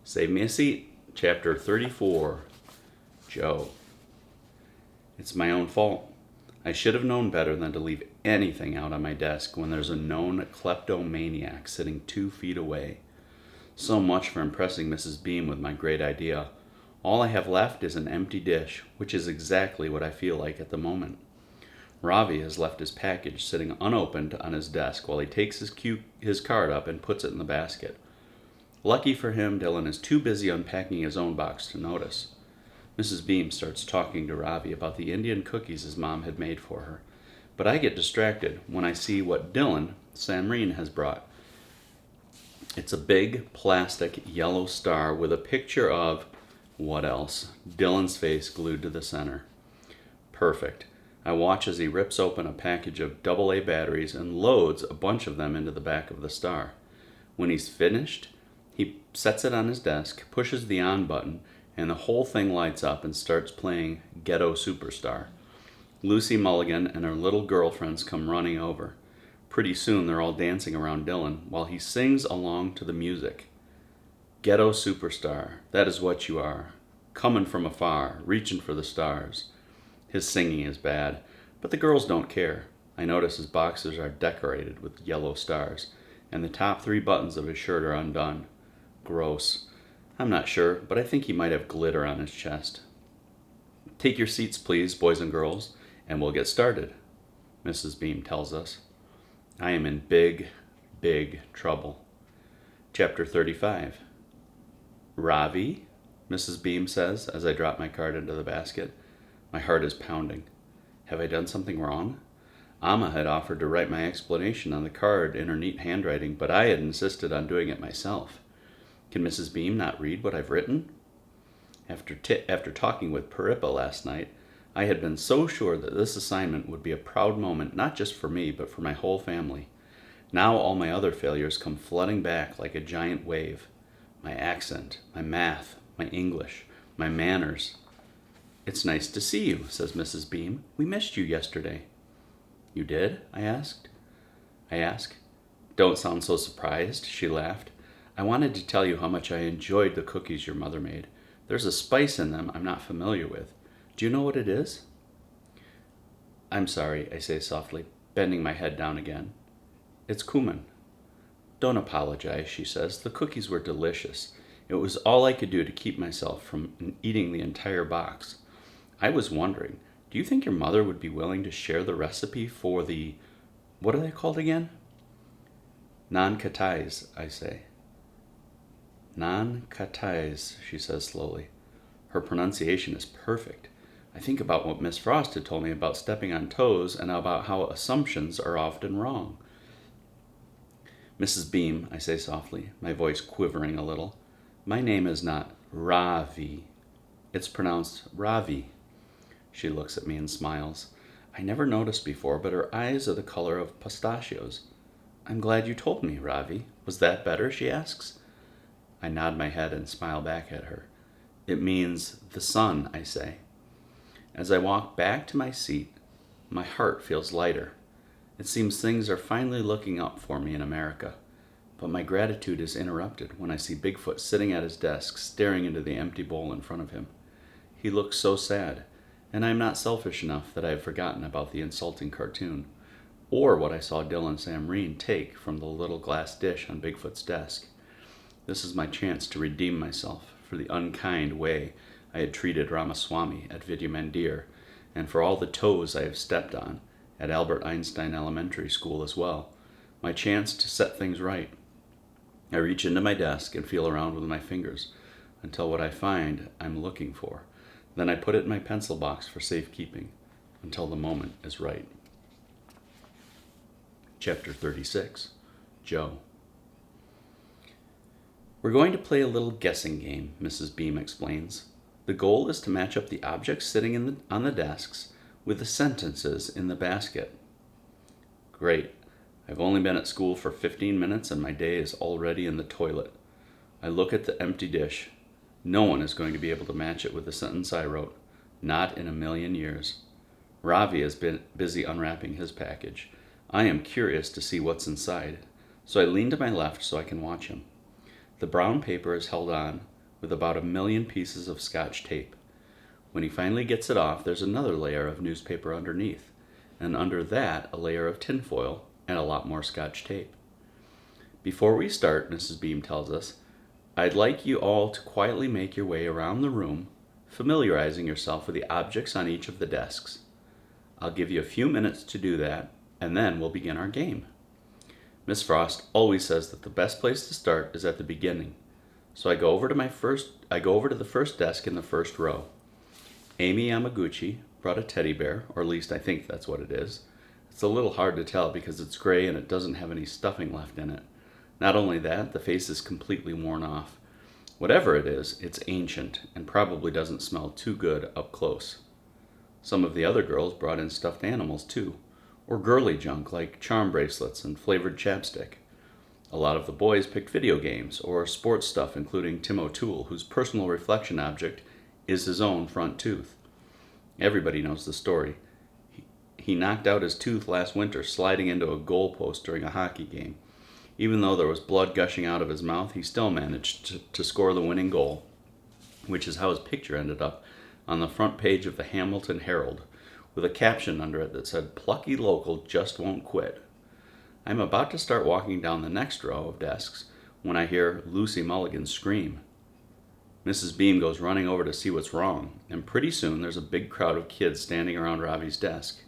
Save Me a Seat, Chapter 34, Joe. It's my own fault. I should have known better than to leave anything out on my desk when there's a known kleptomaniac sitting 2 feet away. So much for impressing Mrs. Beam with my great idea. All I have left is an empty dish, which is exactly what I feel like at the moment. Ravi has left his package sitting unopened on his desk while he takes his card up and puts it in the basket. Lucky for him, Dylan is too busy unpacking his own box to notice. Mrs. Beam starts talking to Ravi about the Indian cookies his mom had made for her, but I get distracted when I see what Dylan, Samreen, has brought. It's a big plastic yellow star with a picture of, what else? Dylan's face glued to the center. Perfect. I watch as he rips open a package of AA batteries and loads a bunch of them into the back of the star. When he's finished, he sets it on his desk, pushes the on button, and the whole thing lights up and starts playing Ghetto Superstar. Lucy Mulligan and her little girlfriends come running over. Pretty soon they're all dancing around Dylan while he sings along to the music. Ghetto Superstar, that is what you are. Coming from afar, reaching for the stars. His singing is bad, but the girls don't care. I notice his boxers are decorated with yellow stars, and the top 3 buttons of his shirt are undone. Gross. I'm not sure, but I think he might have glitter on his chest. Take your seats, please, boys and girls, and we'll get started, Mrs. Beam tells us. I am in big, big trouble. Chapter 35. Ravi, Mrs. Beam says as I drop my card into the basket. My heart is pounding. Have I done something wrong? Amma had offered to write my explanation on the card in her neat handwriting, but I had insisted on doing it myself. Can Mrs. Beam not read what I've written? After talking with Paripa last night, I had been so sure that this assignment would be a proud moment not just for me, but for my whole family. Now all my other failures come flooding back like a giant wave. My accent, my math, my English, my manners. It's nice to see you, says Mrs. Beam. We missed you yesterday. You did? I ask. Don't sound so surprised, she laughed. I wanted to tell you how much I enjoyed the cookies your mother made. There's a spice in them I'm not familiar with. Do you know what it is? I'm sorry, I say softly, bending my head down again. It's cumin. Don't apologize, she says. The cookies were delicious. It was all I could do to keep myself from eating the entire box. I was wondering, do you think your mother would be willing to share the recipe for the, what are they called again? Non-katais, I say. Non-katais, she says slowly. Her pronunciation is perfect. I think about what Miss Frost had told me about stepping on toes and about how assumptions are often wrong. Mrs. Beam, I say softly, my voice quivering a little, my name is not Ravi. It's pronounced Ravi. She looks at me and smiles. I never noticed before, but her eyes are the color of pistachios. I'm glad you told me, Ravi. Was that better? She asks. I nod my head and smile back at her. It means the sun, I say. As I walk back to my seat, my heart feels lighter. It seems things are finally looking up for me in America. But my gratitude is interrupted when I see Bigfoot sitting at his desk, staring into the empty bowl in front of him. He looks so sad, and I am not selfish enough that I have forgotten about the insulting cartoon, or what I saw Dylan Samreen take from the little glass dish on Bigfoot's desk. This is my chance to redeem myself for the unkind way I had treated Ramaswamy at Vidya Mandir, and for all the toes I have stepped on at Albert Einstein Elementary School as well. My chance to set things right. I reach into my desk and feel around with my fingers until what I find I'm looking for. Then I put it in my pencil box for safekeeping until the moment is right. Chapter 36. Joe. We're going to play a little guessing game, Mrs. Beam explains. The goal is to match up the objects sitting on the desks with the sentences in the basket. Great. I've only been at school for 15 minutes and my day is already in the toilet. I look at the empty dish. No one is going to be able to match it with the sentence I wrote. Not in a million years. Ravi has been busy unwrapping his package. I am curious to see what's inside, so I lean to my left so I can watch him. The brown paper is held on with about 1,000,000 pieces of Scotch tape. When he finally gets it off, there's another layer of newspaper underneath, and under that a layer of tinfoil and a lot more Scotch tape. Before we start, Mrs. Beam tells us, I'd like you all to quietly make your way around the room, familiarizing yourself with the objects on each of the desks. I'll give you a few minutes to do that, and then we'll begin our game. Miss Frost always says that the best place to start is at the beginning, so I go over to the first desk in the first row. Amy Yamaguchi brought a teddy bear, or at least I think that's what it is. It's a little hard to tell because it's gray and it doesn't have any stuffing left in it. Not only that, the face is completely worn off. Whatever it is, it's ancient and probably doesn't smell too good up close. Some of the other girls brought in stuffed animals too, or girly junk like charm bracelets and flavored chapstick. A lot of the boys picked video games or sports stuff, including Tim O'Toole, whose personal reflection object is his own front tooth. Everybody knows the story. He knocked out his tooth last winter sliding into a goalpost during a hockey game. Even though there was blood gushing out of his mouth, he still managed to score the winning goal, which is how his picture ended up on the front page of the Hamilton Herald, with a caption under it that said, "Plucky local just won't quit." I'm about to start walking down the next row of desks when I hear Lucy Mulligan scream. Mrs. Beam goes running over to see what's wrong, and pretty soon there's a big crowd of kids standing around Ravi's desk.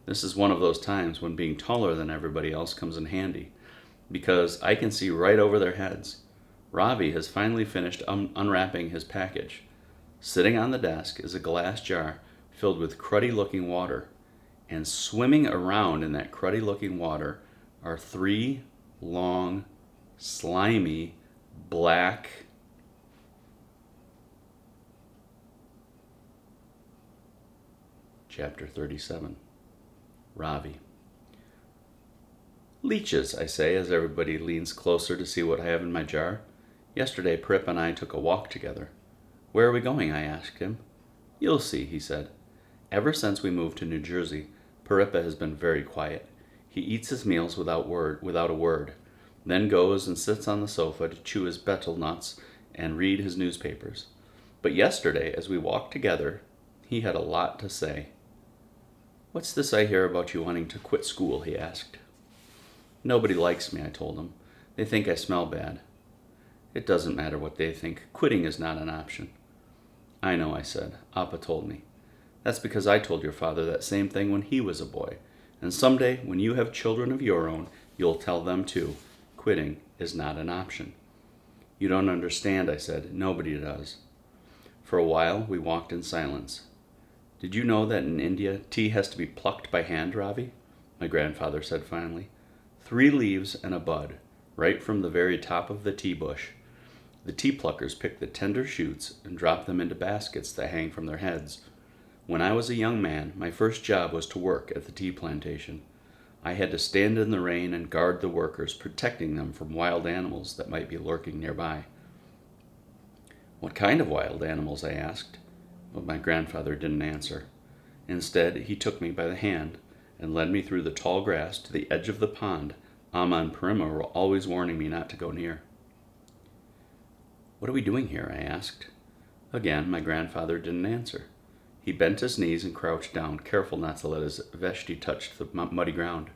This is one of those times when being taller than everybody else comes in handy, because I can see right over their heads. Ravi has finally finished unwrapping his package. Sitting on the desk is a glass jar filled with cruddy-looking water, and swimming around in that cruddy-looking water are 3 long, slimy, black... Chapter 37. Ravi. "Leeches," I say as everybody leans closer to see what I have in my jar. "Yesterday, Prip and I took a walk together." "Where are we going?" I asked him. "You'll see," he said. Ever since we moved to New Jersey, Parippa has been very quiet. He eats his meals without a word, then goes and sits on the sofa to chew his betel nuts and read his newspapers. But yesterday, as we walked together, he had a lot to say. "What's this I hear about you wanting to quit school?" he asked. "Nobody likes me," I told him. "They think I smell bad." "It doesn't matter what they think. Quitting is not an option." "I know," I said. "Appa told me. That's because I told your father that same thing when he was a boy. And someday, when you have children of your own, you'll tell them too. Quitting is not an option." "You don't understand," I said. "Nobody does." For a while, we walked in silence. "Did you know that in India, tea has to be plucked by hand, Ravi?" my grandfather said finally. 3 leaves and a bud, right from the very top of the tea bush. The tea pluckers pick the tender shoots and drop them into baskets that hang from their heads. When I was a young man, my first job was to work at the tea plantation. I had to stand in the rain and guard the workers, protecting them from wild animals that might be lurking nearby. "What kind of wild animals?" I asked. But my grandfather didn't answer. Instead, he took me by the hand and led me through the tall grass to the edge of the pond Amma and Parima were always warning me not to go near. "What are we doing here?" I asked. Again, my grandfather didn't answer. He bent his knees and crouched down, careful not to let his veshti touch the muddy ground.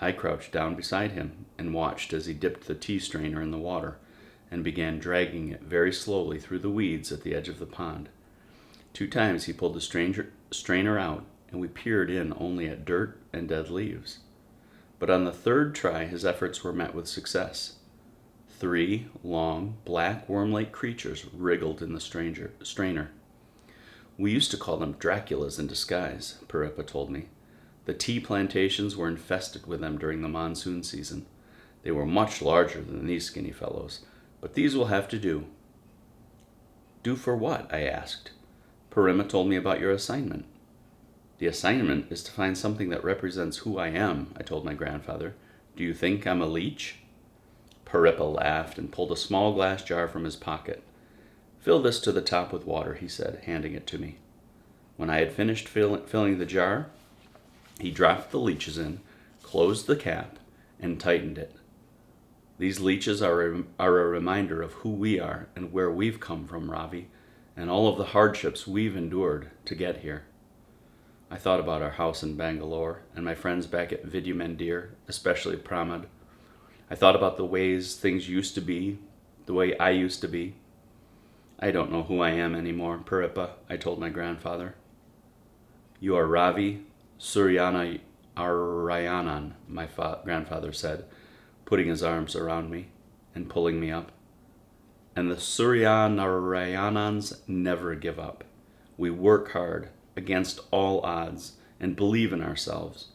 I crouched down beside him and watched as he dipped the tea strainer in the water and began dragging it very slowly through the weeds at the edge of the pond. 2 times he pulled the strainer out, and we peered in only at dirt and dead leaves. But on the 3rd try, his efforts were met with success. 3 long, black worm-like creatures wriggled in the strainer. "We used to call them Draculas in disguise," Parippa told me. "The tea plantations were infested with them during the monsoon season. They were much larger than these skinny fellows, but these will have to do." "Do for what?" I asked. "Parima told me about your assignment." "The assignment is to find something that represents who I am," I told my grandfather. "Do you think I'm a leech?" Parippa laughed and pulled a small glass jar from his pocket. "Fill this to the top with water," he said, handing it to me. When I had finished filling the jar, he dropped the leeches in, closed the cap, and tightened it. These leeches are a reminder of who we are and where we've come from, Ravi, and all of the hardships we've endured to get here. I thought about our house in Bangalore and my friends back at Vidyamandir, especially Pramod. I thought about the ways things used to be, the way I used to be. I don't know who I am anymore, Paripa, I told my grandfather. You are Ravi Suryana Arayanan, my grandfather said, putting his arms around me and pulling me up. And the Suryanarayanans never give up. We work hard, against all odds, and believe in ourselves.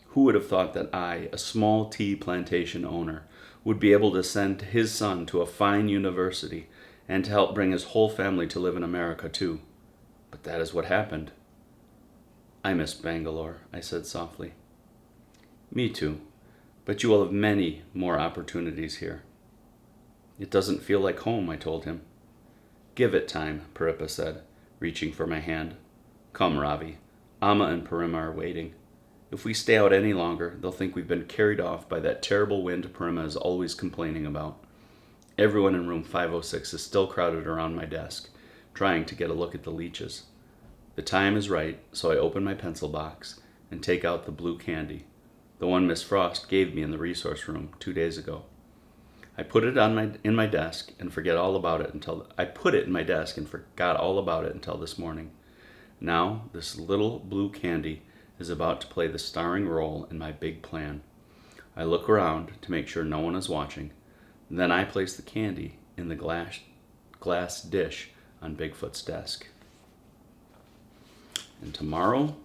Who would have thought that I, a small tea plantation owner, would be able to send his son to a fine university and to help bring his whole family to live in America too? But that is what happened. I miss Bangalore, I said softly. Me too, but you will have many more opportunities here. It doesn't feel like home, I told him. Give it time, Paripa said, reaching for my hand. Come, Ravi. Amma and Parima are waiting. If we stay out any longer, they'll think we've been carried off by that terrible wind Parima is always complaining about. Everyone in room 506 is still crowded around my desk, trying to get a look at the leeches. The time is right, so I open my pencil box and take out the blue candy, the one Miss Frost gave me in the resource room 2 days ago. I put it in my desk and forgot all about it until this morning. Now, this little blue candy is about to play the starring role in my big plan. I look around to make sure no one is watching. Then I place the candy in the glass dish on Bigfoot's desk. And tomorrow,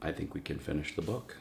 I think we can finish the book.